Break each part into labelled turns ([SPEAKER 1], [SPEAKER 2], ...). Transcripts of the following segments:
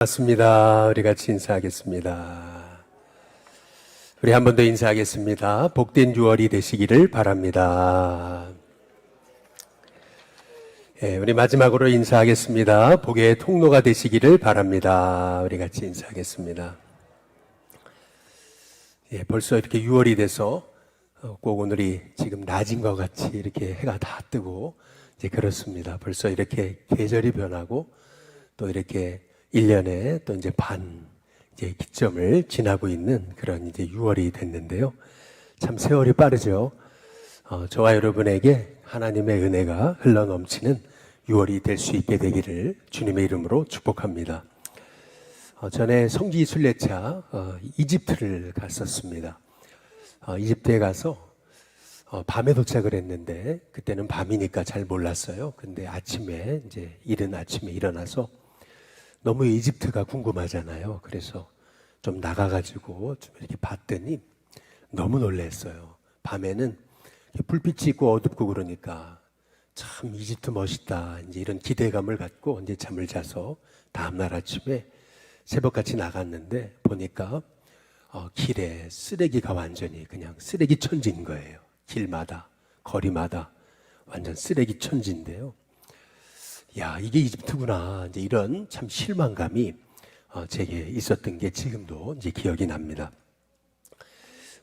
[SPEAKER 1] 반갑습니다. 우리 같이 인사하겠습니다. 우리 한 번 더 인사하겠습니다. 복된 6월이 되시기를 바랍니다. 우리 마지막으로 인사하겠습니다. 복의 통로가 되시기를 바랍니다. 우리 같이 인사하겠습니다. 벌써 이렇게 6월이 돼서 꼭 오늘이 지금 낮인 것 같이 이렇게 해가 다 뜨고 이제 그렇습니다. 벌써 이렇게 계절이 변하고 또 이렇게 1년에 또 이제 이제 기점을 지나고 있는 그런 이제 6월이 됐는데요. 참 세월이 빠르죠. 저와 여러분에게 하나님의 은혜가 흘러 넘치는 6월이 될 수 있게 되기를 주님의 이름으로 축복합니다. 전에 성지 순례차 이집트를 갔었습니다. 이집트에 가서 밤에 도착을 했는데 그때는 밤이니까 잘 몰랐어요. 근데 아침에 이른 아침에 일어나서 너무 이집트가 궁금하잖아요. 그래서 좀 나가가지고 좀 이렇게 봤더니 너무 놀랐어요. 밤에는 불빛이 있고 어둡고 그러니까 참 이집트 멋있다. 이제 이런 기대감을 갖고 이제 잠을 자서 다음날 아침에 새벽같이 나갔는데 보니까 길에 쓰레기가 완전히 그냥 쓰레기 천지인 거예요. 길마다, 거리마다 완전 쓰레기 천지인데요. 야, 이게 이집트구나. 이제 이런 참 실망감이 제게 있었던 게 지금도 이제 기억이 납니다.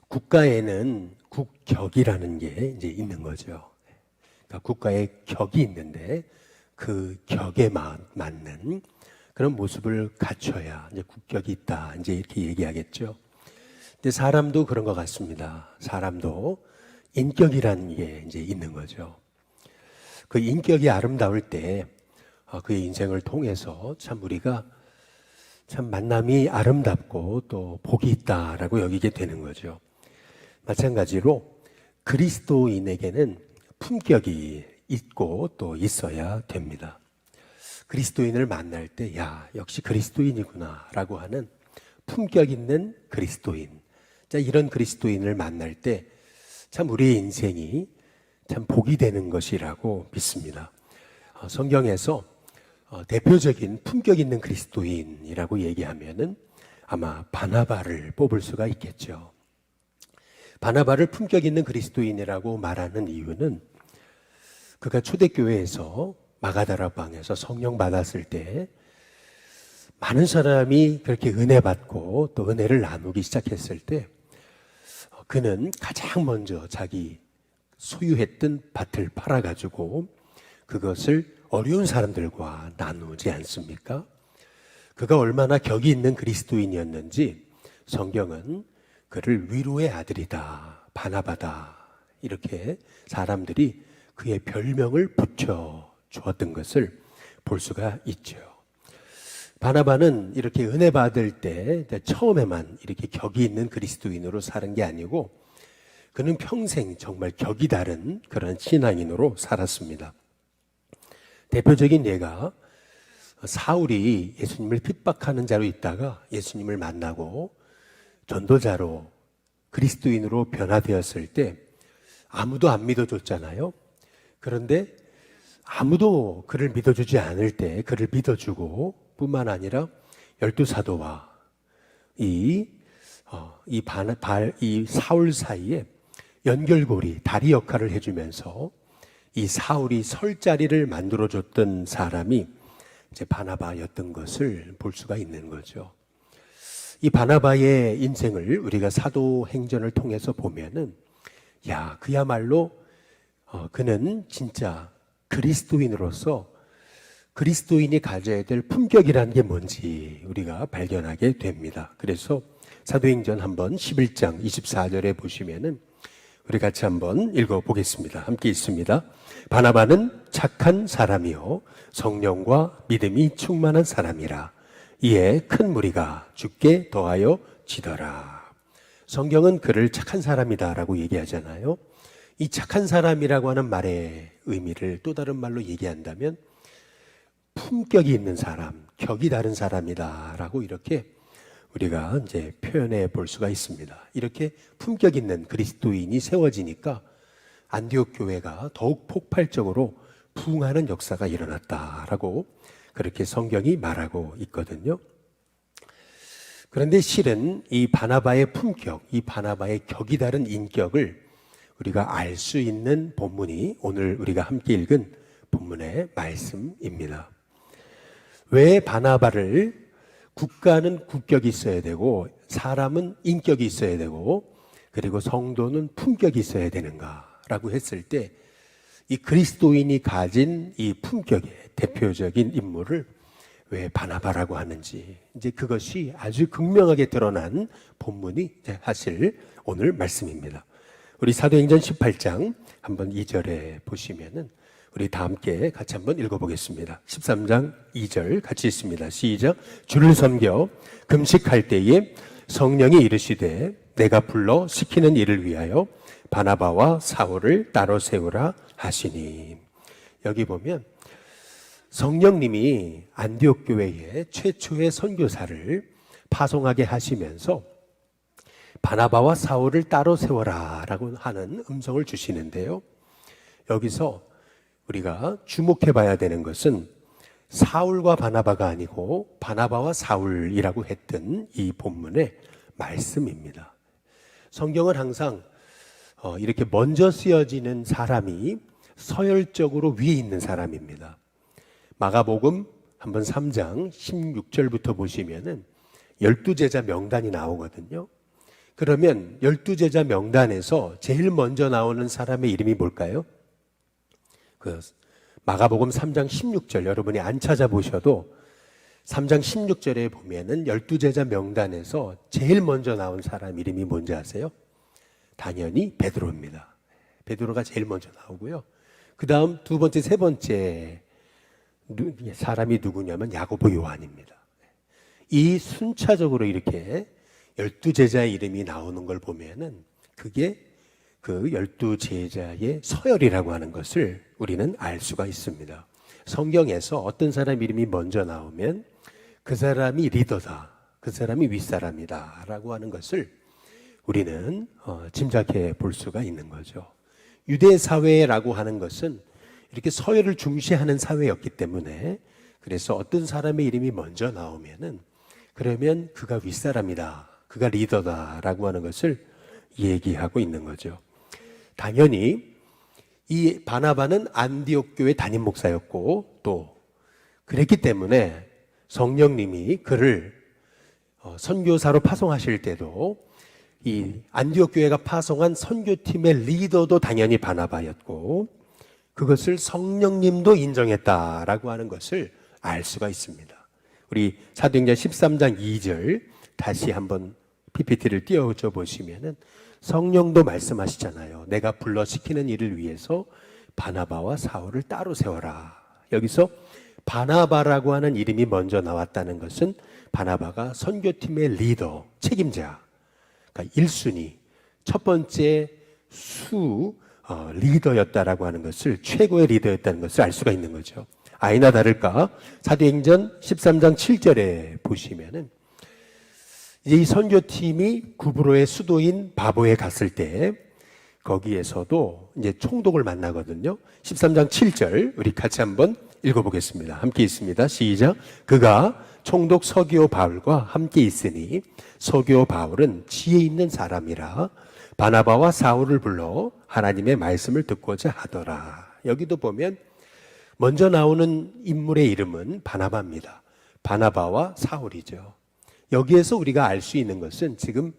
[SPEAKER 1] 국가에는 국격이라는 게 이제 있는 거죠. 그러니까 국가의 격이 있는데 그 격에 맞는 그런 모습을 갖춰야 이제 국격이 있다. 이제 이렇게 얘기하겠죠. 근데 사람도 그런 것 같습니다. 사람도 인격이라는 게 이제 있는 거죠. 그 인격이 아름다울 때 그의 인생을 통해서 참 우리가 참 만남이 아름답고 또 복이 있다라고 여기게 되는 거죠. 마찬가지로 그리스도인에게는 품격이 있고 또 있어야 됩니다. 그리스도인을 만날 때 야, 역시 그리스도인이구나 라고 하는 품격 있는 그리스도인. 자, 이런 그리스도인을 만날 때 참 우리의 인생이 참 복이 되는 것이라고 믿습니다. 성경에서 대표적인 품격 있는 그리스도인이라고 얘기하면은 아마 바나바를 뽑을 수가 있겠죠. 바나바를 품격 있는 그리스도인이라고 말하는 이유는 그가 초대교회에서 마가다라방에서 성령 받았을 때 많은 사람이 그렇게 은혜 받고 또 은혜를 나누기 시작했을 때 그는 가장 먼저 자기 소유했던 밭을 팔아가지고 그것을 어려운 사람들과 나누지 않습니까? 그가 얼마나 격이 있는 그리스도인이었는지 성경은 그를 위로의 아들이다, 바나바다 이렇게 사람들이 그의 별명을 붙여 주었던 것을 볼 수가 있죠. 바나바는 이렇게 은혜 받을 때 처음에만 이렇게 격이 있는 그리스도인으로 사는 게 아니고 그는 평생 정말 격이 다른 그런 신앙인으로 살았습니다. 대표적인 예가 사울이 예수님을 핍박하는 자로 있다가 예수님을 만나고 전도자로 그리스도인으로 변화되었을 때 아무도 안 믿어줬잖아요. 그런데 아무도 그를 믿어주지 않을 때 그를 믿어주고 뿐만 아니라 12사도와 이 사울 사이에 연결고리, 다리 역할을 해주면서 이 사울이 설 자리를 만들어줬던 사람이 이제 바나바였던 것을 볼 수가 있는 거죠. 이 바나바의 인생을 우리가 사도행전을 통해서 보면은 야, 그야말로 그는 진짜 그리스도인으로서 그리스도인이 가져야 될 품격이라는 게 뭔지 우리가 발견하게 됩니다. 그래서 사도행전 한번 11장 24절에 보시면은 우리 같이 한번 읽어보겠습니다. 함께 읽습니다. 바나바는 착한 사람이요 성령과 믿음이 충만한 사람이라 이에 큰 무리가 주께 더하여 지더라. 성경은 그를 착한 사람이다라고 얘기하잖아요. 이 착한 사람이라고 하는 말의 의미를 또 다른 말로 얘기한다면 품격이 있는 사람, 격이 다른 사람이다라고 이렇게 우리가 이제 표현해 볼 수가 있습니다. 이렇게 품격 있는 그리스도인이 세워지니까 안디옥 교회가 더욱 폭발적으로 부흥하는 역사가 일어났다라고 그렇게 성경이 말하고 있거든요. 그런데 실은 이 바나바의 품격, 이 바나바의 격이 다른 인격을 우리가 알 수 있는 본문이 오늘 우리가 함께 읽은 본문의 말씀입니다. 왜 바나바를 국가는 국격이 있어야 되고 사람은 인격이 있어야 되고 그리고 성도는 품격이 있어야 되는가라고 했을 때 이 그리스도인이 가진 이 품격의 대표적인 인물을 왜 바나바라고 하는지 이제 그것이 아주 극명하게 드러난 본문이 사실 오늘 말씀입니다. 우리 사도행전 18장 한번 2절에 보시면은 우리 다 함께 같이 한번 읽어보겠습니다. 13장 2절 같이 읽습니다. 시작. 주를 섬겨 금식할 때에 성령이 이르시되 내가 불러 시키는 일을 위하여 바나바와 사울을 따로 세우라 하시니. 여기 보면 성령님이 안디옥 교회에 최초의 선교사를 파송하게 하시면서 바나바와 사울을 따로 세워라 라고 하는 음성을 주시는데요. 여기서 우리가 주목해 봐야 되는 것은 사울과 바나바가 아니고 바나바와 사울이라고 했던 이 본문의 말씀입니다. 성경은 항상 이렇게 먼저 쓰여지는 사람이 서열적으로 위에 있는 사람입니다. 마가복음 한번 3장 16절부터 보시면은 12제자 명단이 나오거든요. 그러면 12제자 명단에서 제일 먼저 나오는 사람의 이름이 뭘까요? 마가복음 3장 16절 여러분이 안 찾아보셔도 3장 16절에 보면은 12제자 명단에서 제일 먼저 나온 사람 이름이 뭔지 아세요? 당연히 베드로입니다. 베드로가 제일 먼저 나오고요. 그 다음 두 번째, 세 번째 사람이 누구냐면 야고보, 요한입니다. 이 순차적으로 이렇게 12제자의 이름이 나오는 걸 보면은 그게 그 12제자의 서열이라고 하는 것을 우리는 알 수가 있습니다. 성경에서 어떤 사람 이름이 먼저 나오면 그 사람이 리더다, 그 사람이 윗사람이다 라고 하는 것을 우리는 짐작해 볼 수가 있는 거죠. 유대 사회라고 하는 것은 이렇게 서열을 중시하는 사회였기 때문에 그래서 어떤 사람의 이름이 먼저 나오면은 그러면 그가 윗사람이다, 그가 리더다라고 하는 것을 얘기하고 있는 거죠. 당연히 이 바나바는 안디옥 교회 담임 목사였고 또 그랬기 때문에 성령님이 그를 선교사로 파송하실 때도 이 안디옥 교회가 파송한 선교팀의 리더도 당연히 바나바였고 그것을 성령님도 인정했다라고 하는 것을 알 수가 있습니다. 우리 사도행전 13장 2절 다시 한번 PPT를 띄워줘 보시면은 성령도 말씀하시잖아요. 내가 불러 시키는 일을 위해서 바나바와 사울을 따로 세워라. 여기서 바나바라고 하는 이름이 먼저 나왔다는 것은 바나바가 선교팀의 리더, 책임자, 그러니까 1순위, 첫 번째 리더였다라고 하는 것을, 최고의 리더였다는 것을 알 수가 있는 거죠. 아니나 다를까 사도행전 13장 7절에 보시면은 이제 이 선교팀이 구브로의 수도인 바보에 갔을 때 거기에서도 이제 총독을 만나거든요. 13장 7절 우리 같이 한번 읽어보겠습니다. 함께 있습니다. 시작. 그가 총독 서기오 바울과 함께 있으니 서기오 바울은 지혜 있는 사람이라 바나바와 사울을 불러 하나님의 말씀을 듣고자 하더라. 여기도 보면 먼저 나오는 인물의 이름은 바나바입니다. 바나바와 사울이죠. 여기에서 우리가 알 수 있는 것은 지금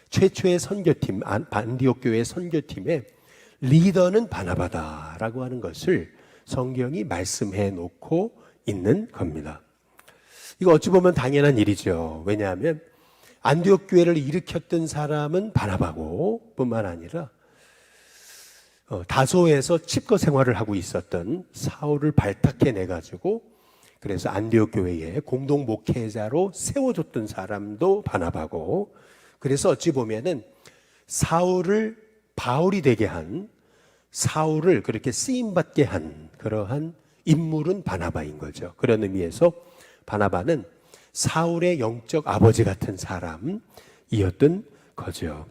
[SPEAKER 1] 최초의 선교팀, 안디옥 교회 선교팀의 리더는 바나바다라고 하는 것을 성경이 말씀해 놓고 있는 겁니다. 이거 어찌 보면 당연한 일이죠. 왜냐하면 안디옥 교회를 일으켰던 사람은 바나바고 뿐만 아니라 다소에서 칩거 생활을 하고 있었던 사울을 발탁해 내가지고 그래서 안디옥 교회에 공동 목회자로 세워줬던 사람도 바나바고 그래서 어찌 보면은 사울을 바울이 되게 한 사울을 그렇게 쓰임받게 한 그러한 인물은 바나바인 거죠. 그런 의미에서 바나바는 사울의 영적 아버지 같은 사람이었던 거죠.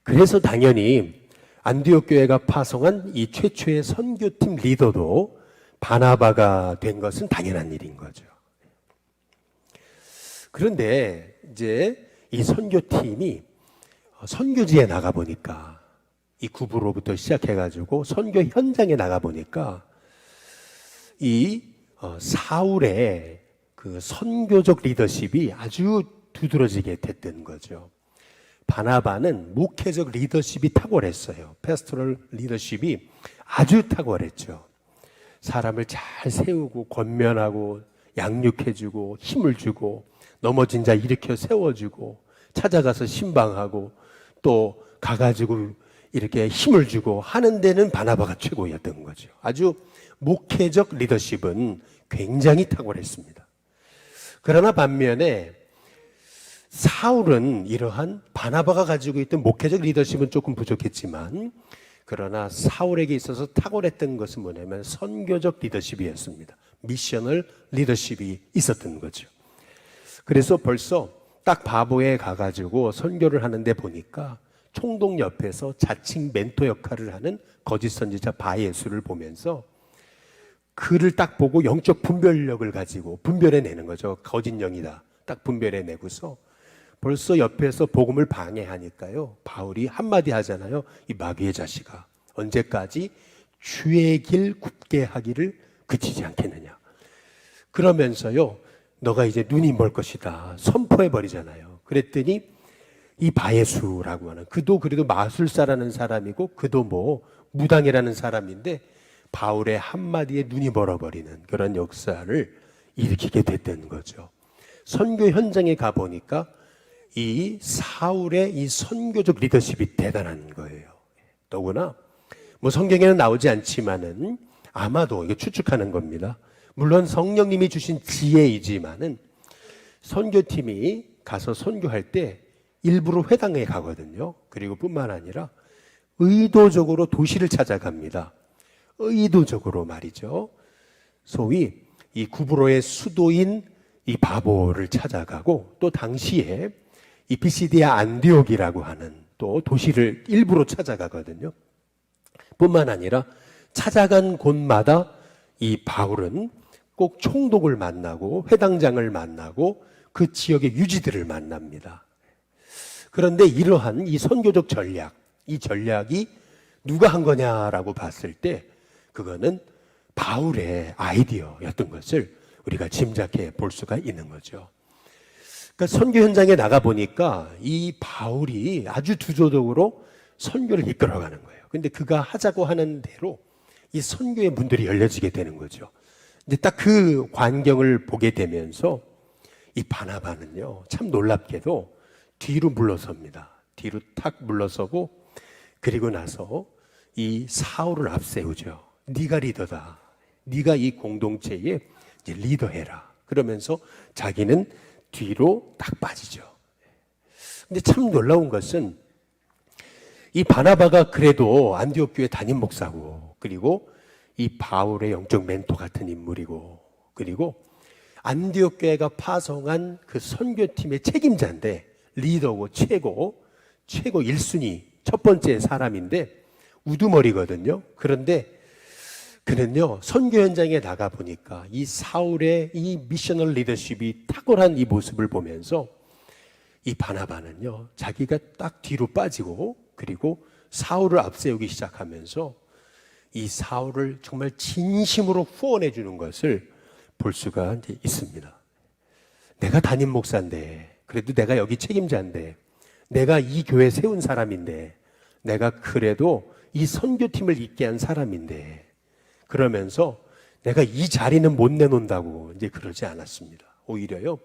[SPEAKER 1] 그래서 당연히 안디옥 교회가 파송한 이 최초의 선교팀 리더도 바나바가 된 것은 당연한 일인 거죠. 그런데 이제 이 선교팀이 선교지에 나가 보니까 이 구부로부터 시작해가지고 선교 현장에 나가 보니까 이 사울의 그 선교적 리더십이 아주 두드러지게 됐던 거죠. 바나바는 목회적 리더십이 탁월했어요. 패스토럴 리더십이 아주 탁월했죠. 사람을 잘 세우고 권면하고 양육해주고 힘을 주고 넘어진 자 일으켜 세워주고 찾아가서 신방하고 또 가가지고 이렇게 힘을 주고 하는 데는 바나바가 최고였던 거죠. 아주 목회적 리더십은 굉장히 탁월했습니다. 그러나 반면에 사울은 이러한 바나바가 가지고 있던 목회적 리더십은 조금 부족했지만 그러나 사울에게 있어서 탁월했던 것은 뭐냐면 선교적 리더십이었습니다. 미셔널 리더십이 있었던 거죠. 그래서 벌써 딱 바보에 가가지고 선교를 하는데 보니까 총독 옆에서 자칭 멘토 역할을 하는 거짓 선지자 바예수를 보면서 그를 딱 보고 영적 분별력을 가지고 분별해내는 거죠. 거짓 영이다. 딱 분별해내고서 벌써 옆에서 복음을 방해하니까요. 바울이 한마디 하잖아요. 이 마귀의 자식아, 언제까지 주의 길 굽게 하기를 그치지 않겠느냐. 그러면서요, 너가 이제 눈이 멀 것이다 선포해버리잖아요. 그랬더니 이 바예수라고 하는, 그도 그래도 마술사라는 사람이고 그도 뭐 무당이라는 사람인데 바울의 한마디에 눈이 멀어버리는 그런 역사를 일으키게 됐던 거죠. 선교 현장에 가보니까 이 사울의 이 선교적 리더십이 대단한 거예요. 더구나 뭐 성경에는 나오지 않지만은 아마도 이게 추측하는 겁니다. 물론 성령님이 주신 지혜이지만은 선교팀이 가서 선교할 때 일부러 회당에 가거든요. 그리고 뿐만 아니라 의도적으로 도시를 찾아갑니다. 의도적으로 말이죠. 소위 이 구브로의 수도인 이 바보를 찾아가고 또 당시에 이 비시디아 안디옥이라고 하는 또 도시를 일부러 찾아가거든요. 뿐만 아니라 찾아간 곳마다 이 바울은 꼭 총독을 만나고 회당장을 만나고 그 지역의 유지들을 만납니다. 그런데 이러한 이 선교적 전략, 이 전략이 누가 한 거냐라고 봤을 때 그거는 바울의 아이디어였던 것을 우리가 짐작해 볼 수가 있는 거죠. 그러니까 선교 현장에 나가 보니까 이 바울이 아주 주도적으로 선교를 이끌어가는 거예요. 근데 그가 하자고 하는 대로 이 선교의 문들이 열려지게 되는 거죠. 근데 딱 그 광경을 보게 되면서 이 바나바는요, 참 놀랍게도 뒤로 물러섭니다. 뒤로 탁 물러서고 그리고 나서 이 사울을 앞세우죠. 네가 리더다. 네가 이 공동체의 이제 리더해라. 그러면서 자기는 뒤로 딱 빠지죠. 근데 참 놀라운 것은 이 바나바가 그래도 안디옥 교회 담임 목사고 그리고 이 바울의 영적 멘토 같은 인물이고 그리고 안디옥 교회가 파송한 그 선교팀의 책임자인데 리더고 최고 1순위 첫 번째 사람인데 우두머리거든요. 그런데 그는요, 선교 현장에 나가 보니까 이 사울의 이 미셔널 리더십이 탁월한 이 모습을 보면서 이 바나바는요, 자기가 딱 뒤로 빠지고 그리고 사울을 앞세우기 시작하면서 이 사울을 정말 진심으로 후원해 주는 것을 볼 수가 있습니다. 내가 담임 목사인데, 그래도 내가 여기 책임자인데, 내가 이 교회 세운 사람인데, 내가 그래도 이 선교팀을 있게 한 사람인데, 그러면서 내가 이 자리는 못 내놓는다고 이제 그러지 않았습니다. 오히려요,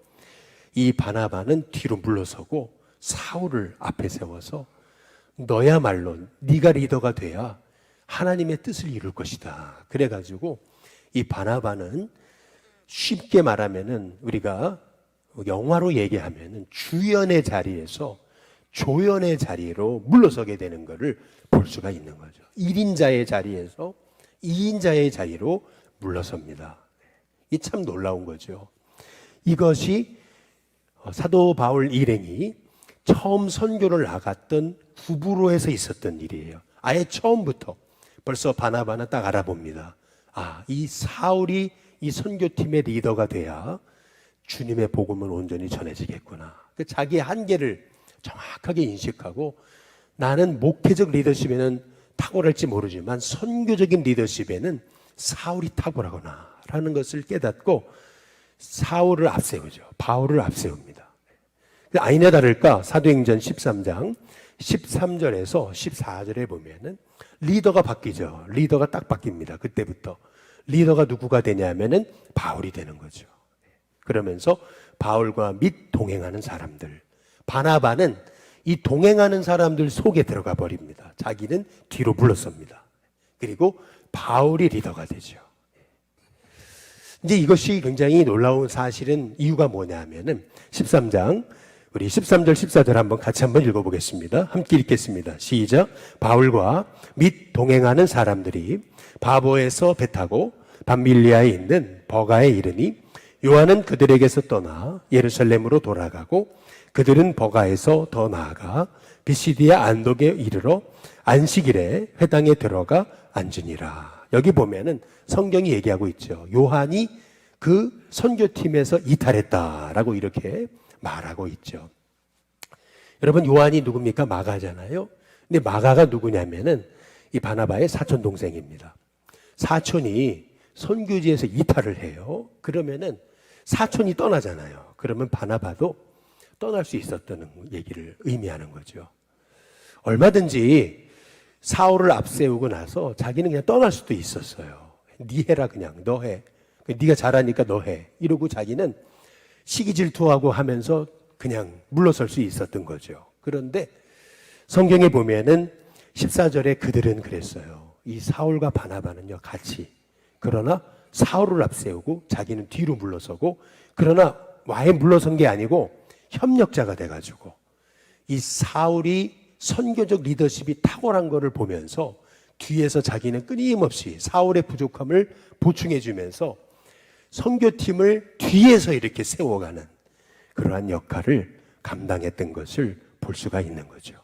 [SPEAKER 1] 이 바나바는 뒤로 물러서고 사울을 앞에 세워서 너야말로 네가 리더가 돼야 하나님의 뜻을 이룰 것이다. 그래가지고 이 바나바는 쉽게 말하면은 우리가 영화로 얘기하면은 주연의 자리에서 조연의 자리로 물러서게 되는 것을 볼 수가 있는 거죠. 1인자의 자리에서 2인자의 자리로 물러섭니다. 이 참 놀라운 거죠. 이것이 사도 바울 일행이 처음 선교를 나갔던 구브로에서 있었던 일이에요. 아예 처음부터 벌써 바나바는 딱 알아봅니다. 아, 이 사울이 이 선교팀의 리더가 돼야 주님의 복음은 온전히 전해지겠구나. 자기의 한계를 정확하게 인식하고 나는 목회적 리더십에는 탁월할지 모르지만 선교적인 리더십에는 사울이 탁월하구나 라는 것을 깨닫고 사울을 앞세우죠. 바울을 앞세웁니다. 아니나 다를까 사도행전 13장 13절에서 14절에 보면은 리더가 바뀌죠. 리더가 딱 바뀝니다. 그때부터 리더가 누구가 되냐면은 바울이 되는 거죠. 그러면서 바울과 및 동행하는 사람들, 바나바는 이 동행하는 사람들 속에 들어가 버립니다. 자기는 뒤로 물러섭니다. 그리고 바울이 리더가 되죠. 이제 이것이 굉장히 놀라운 사실은 이유가 뭐냐면은 13장 우리 13절 14절 한번 같이 한번 읽어보겠습니다. 함께 읽겠습니다. 시작. 바울과 및 동행하는 사람들이 바보에서 배 타고 밤밀리아에 있는 버가에 이르니 요한은 그들에게서 떠나 예루살렘으로 돌아가고 그들은 버가에서 더 나아가 비시디아 안독에 이르러 안식일에 회당에 들어가 앉으니라. 여기 보면은 성경이 얘기하고 있죠. 요한이 그 선교팀에서 이탈했다라고 이렇게 말하고 있죠. 여러분, 요한이 누굽니까? 마가잖아요. 근데 마가가 누구냐면은 이 바나바의 사촌 동생입니다. 사촌이 선교지에서 이탈을 해요. 그러면은 사촌이 떠나잖아요. 그러면 바나바도 떠날 수 있었다는 얘기를 의미하는 거죠. 얼마든지 사울을 앞세우고 나서 자기는 그냥 떠날 수도 있었어요. 네 해라, 그냥 너 해. 네가 잘하니까 너 해. 이러고 자기는 시기 질투하고 하면서 그냥 물러설 수 있었던 거죠. 그런데 성경에 보면은 14절에 그들은 그랬어요. 이 사울과 바나바는요 같이, 그러나 사울을 앞세우고 자기는 뒤로 물러서고, 그러나 와에 물러선 게 아니고 협력자가 돼가지고 이 사울이 선교적 리더십이 탁월한 것을 보면서 뒤에서 자기는 끊임없이 사울의 부족함을 보충해 주면서 선교팀을 뒤에서 이렇게 세워가는 그러한 역할을 감당했던 것을 볼 수가 있는 거죠.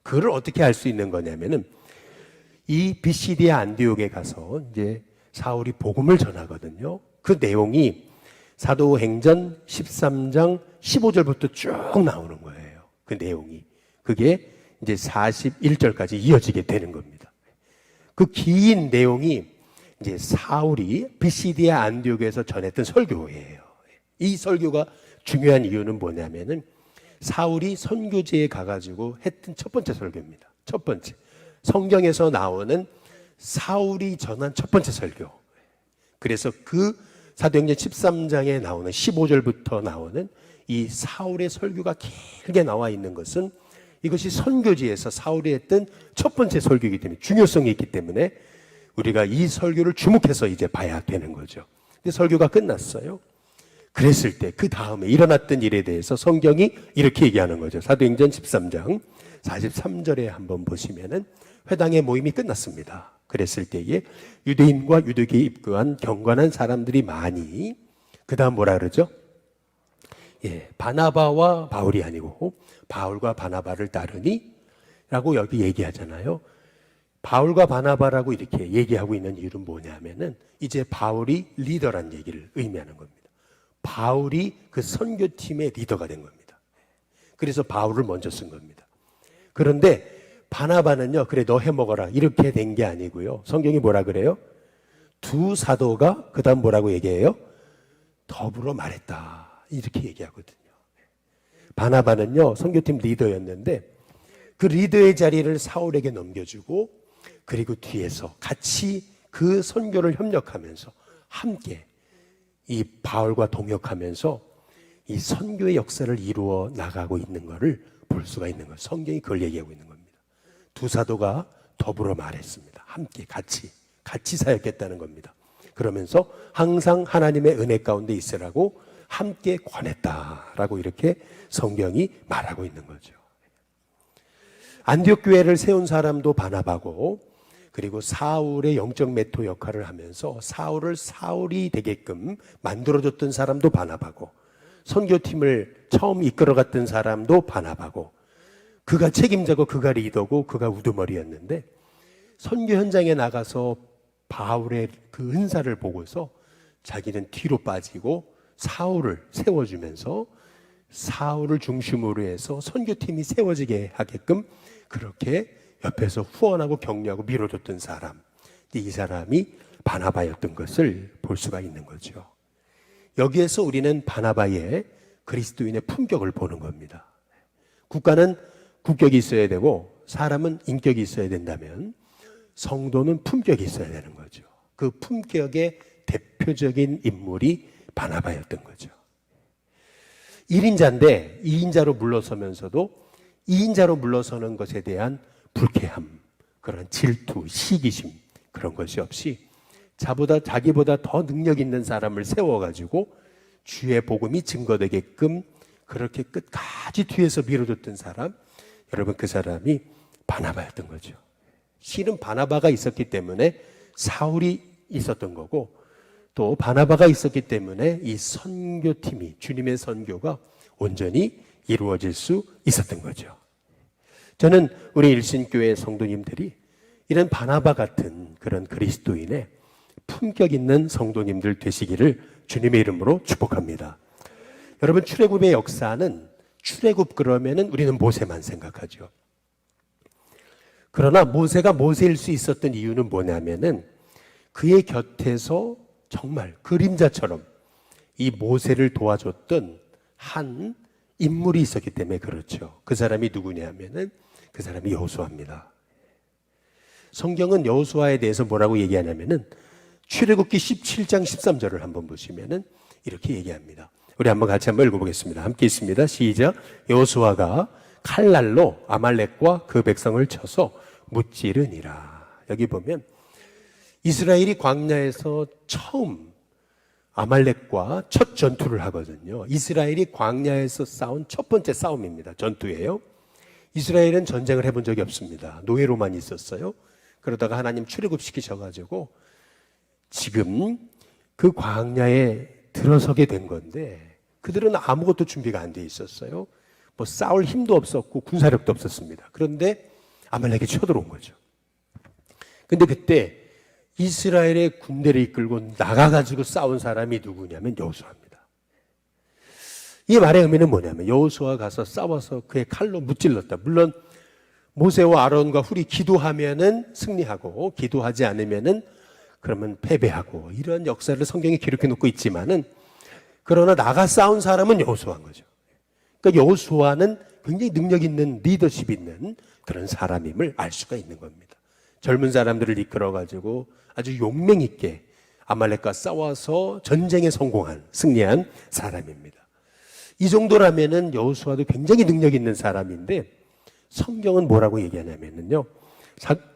[SPEAKER 1] 그걸 어떻게 알 수 있는 거냐면은 이 비시디아 안디옥에 가서 이제 사울이 복음을 전하거든요. 그 내용이 사도행전 13장 15절부터 쭉 나오는 거예요. 그 내용이. 그게 이제 41절까지 이어지게 되는 겁니다. 그 긴 내용이 이제 사울이 비시디아 안디옥에서 전했던 설교예요. 이 설교가 중요한 이유는 뭐냐면은 사울이 선교지에 가가지고 했던 첫 번째 설교입니다. 첫 번째. 성경에서 나오는 사울이 전한 첫 번째 설교. 그래서 그 사도행전 13장에 나오는 15절부터 나오는 이 사울의 설교가 길게 나와 있는 것은 이것이 선교지에서 사울이 했던 첫 번째 설교이기 때문에 중요성이 있기 때문에 우리가 이 설교를 주목해서 이제 봐야 되는 거죠. 근데 설교가 끝났어요. 그랬을 때 그 다음에 일어났던 일에 대해서 성경이 이렇게 얘기하는 거죠. 사도행전 13장 43절에 한번 보시면은 회당의 모임이 끝났습니다. 그랬을 때에 유대인과 유대교에 입교한 경건한 사람들이 많이, 그 다음 뭐라 그러죠? 바나바와 바울이 아니고 바울과 바나바를 따르니 라고 여기 얘기하잖아요. 바울과 바나바라고 이렇게 얘기하고 있는 이유는 뭐냐면은 이제 바울이 리더란 얘기를 의미하는 겁니다. 바울이 그 선교팀의 리더가 된 겁니다. 그래서 바울을 먼저 쓴 겁니다. 그런데 바나바는요, 그래 너 해먹어라 이렇게 된 게 아니고요. 성경이 뭐라 그래요? 두 사도가 그 다음 뭐라고 얘기해요? 더불어 말했다 이렇게 얘기하거든요. 바나바는요 선교팀 리더였는데 그 리더의 자리를 사울에게 넘겨주고, 그리고 뒤에서 같이 그 선교를 협력하면서 함께 이 바울과 동역하면서 이 선교의 역사를 이루어 나가고 있는 것을 볼 수가 있는 거예요. 성경이 그걸 얘기하고 있는 겁니다. 두 사도가 더불어 말했습니다. 함께 같이 사역했다는 겁니다. 그러면서 항상 하나님의 은혜 가운데 있으라고 함께 권했다라고 이렇게 성경이 말하고 있는 거죠. 안디옥 교회를 세운 사람도 바나바고, 그리고 사울의 영적 메토 역할을 하면서 사울을 사울이 되게끔 만들어줬던 사람도 바나바고, 선교팀을 처음 이끌어갔던 사람도 바나바고, 그가 책임자고 그가 리더고 그가 우두머리였는데 선교 현장에 나가서 바울의 그 은사를 보고서 자기는 뒤로 빠지고 사울을 세워주면서 사울을 중심으로 해서 선교팀이 세워지게 하게끔 그렇게 옆에서 후원하고 격려하고 밀어줬던 사람, 이 사람이 바나바였던 것을 볼 수가 있는 거죠. 여기에서 우리는 바나바의 그리스도인의 품격을 보는 겁니다. 국가는 국격이 있어야 되고 사람은 인격이 있어야 된다면 성도는 품격이 있어야 되는 거죠. 그 품격의 대표적인 인물이 바나바였던 거죠. 1인자인데 2인자로 물러서면서도 2인자로 물러서는 것에 대한 불쾌함, 그런 질투, 시기심, 그런 것이 없이 자기보다 더 능력 있는 사람을 세워가지고 주의 복음이 증거되게끔 그렇게 끝까지 뒤에서 밀어줬던 사람, 여러분 그 사람이 바나바였던 거죠. 실은 바나바가 있었기 때문에 사울이 있었던 거고, 또 바나바가 있었기 때문에 이 선교팀이, 주님의 선교가 온전히 이루어질 수 있었던 거죠. 저는 우리 일신교회 성도님들이 이런 바나바 같은 그런 그리스도인의 품격 있는 성도님들 되시기를 주님의 이름으로 축복합니다. 여러분, 출애굽의 역사는, 출애굽 그러면은 우리는 모세만 생각하죠. 그러나 모세가 모세일 수 있었던 이유는 뭐냐면은 그의 곁에서 정말 그림자처럼 이 모세를 도와줬던 한 인물이 있었기 때문에 그렇죠. 그 사람이 누구냐면은 그 사람이 여호수아입니다. 성경은 여호수아에 대해서 뭐라고 얘기하냐면은 출애굽기 17장 13절을 한번 보시면은 이렇게 얘기합니다. 우리 한번 같이 한번 읽어보겠습니다. 함께 있습니다. 시작. 여호수아가 칼날로 아말렉과 그 백성을 쳐서 무찌르니라. 여기 보면 이스라엘이 광야에서 처음 아말렉과 첫 전투를 하거든요. 이스라엘이 광야에서 싸운 첫 번째 싸움입니다. 전투예요. 이스라엘은 전쟁을 해본 적이 없습니다. 노예로만 있었어요. 그러다가 하나님 출애굽시키셔가지고 지금 그 광야에 들어서게 된 건데 그들은 아무것도 준비가 안 돼 있었어요. 뭐 싸울 힘도 없었고 군사력도 없었습니다. 그런데 아말렉이 쳐들어온 거죠. 근데 그때 이스라엘의 군대를 이끌고 나가가지고 싸운 사람이 누구냐면 여호수아입니다. 이 말의 의미는 뭐냐면 여호수아가 가서 싸워서 그의 칼로 무찔렀다. 물론 모세와 아론과 훌이 기도하면은 승리하고 기도하지 않으면은 그러면 패배하고 이런 역사를 성경에 기록해 놓고 있지만은 그러나 나가 싸운 사람은 여호수아인 거죠. 그러니까 여호수아는 굉장히 능력 있는 리더십 있는 그런 사람임을 알 수가 있는 겁니다. 젊은 사람들을 이끌어가지고 아주 용맹 있게 아말렉과 싸워서 전쟁에 성공한, 승리한 사람입니다. 이 정도라면은 여호수아도 굉장히 능력 있는 사람인데 성경은 뭐라고 얘기하냐면요.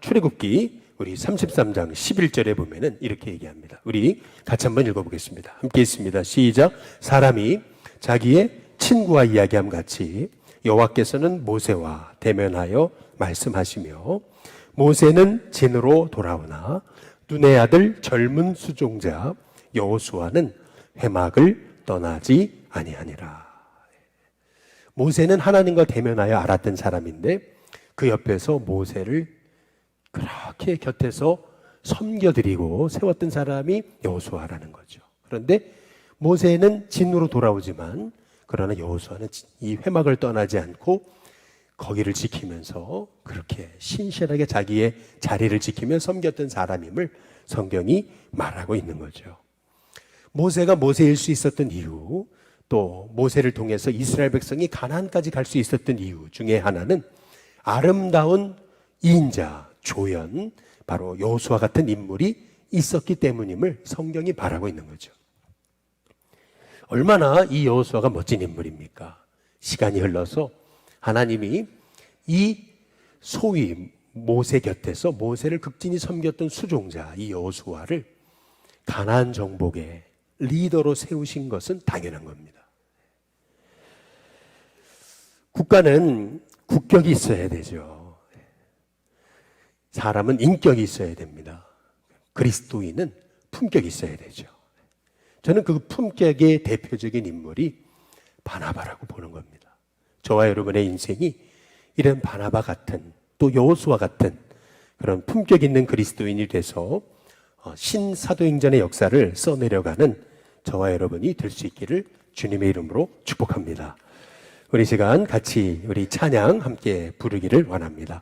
[SPEAKER 1] 출애굽기 우리 33장 11절에 보면은 이렇게 얘기합니다. 우리 같이 한번 읽어보겠습니다. 함께 있습니다. 시작. 사람이 자기의 친구와 이야기함 같이 여호와께서는 모세와 대면하여 말씀하시며 모세는 진으로 돌아오나 눈의 아들 젊은 수종자 여호수아는 회막을 떠나지 아니하니라. 모세는 하나님과 대면하여 알았던 사람인데 그 옆에서 모세를 그렇게 곁에서 섬겨드리고 세웠던 사람이 여호수아라는 거죠. 그런데 모세는 진으로 돌아오지만 그러나 여호수아는 이 회막을 떠나지 않고 거기를 지키면서 그렇게 신실하게 자기의 자리를 지키며 섬겼던 사람임을 성경이 말하고 있는 거죠. 모세가 모세일 수 있었던 이유, 또 모세를 통해서 이스라엘 백성이 가나안까지 갈 수 있었던 이유 중에 하나는 아름다운 이인자, 조연, 바로 여호수아 같은 인물이 있었기 때문임을 성경이 말하고 있는 거죠. 얼마나 이 여호수아가 멋진 인물입니까? 시간이 흘러서 하나님이 이 소위 모세 곁에서 모세를 극진히 섬겼던 수종자 이 여호수아를 가나안 정복의 리더로 세우신 것은 당연한 겁니다. 국가는 국격이 있어야 되죠. 사람은 인격이 있어야 됩니다. 그리스도인은 품격이 있어야 되죠. 저는 그 품격의 대표적인 인물이 바나바라고 보는 겁니다. 저와 여러분의 인생이 이런 바나바 같은 또 여호수아 같은 그런 품격 있는 그리스도인이 돼서 신사도행전의 역사를 써내려가는 저와 여러분이 될 수 있기를 주님의 이름으로 축복합니다. 우리 시간 같이 우리 찬양 함께 부르기를 원합니다.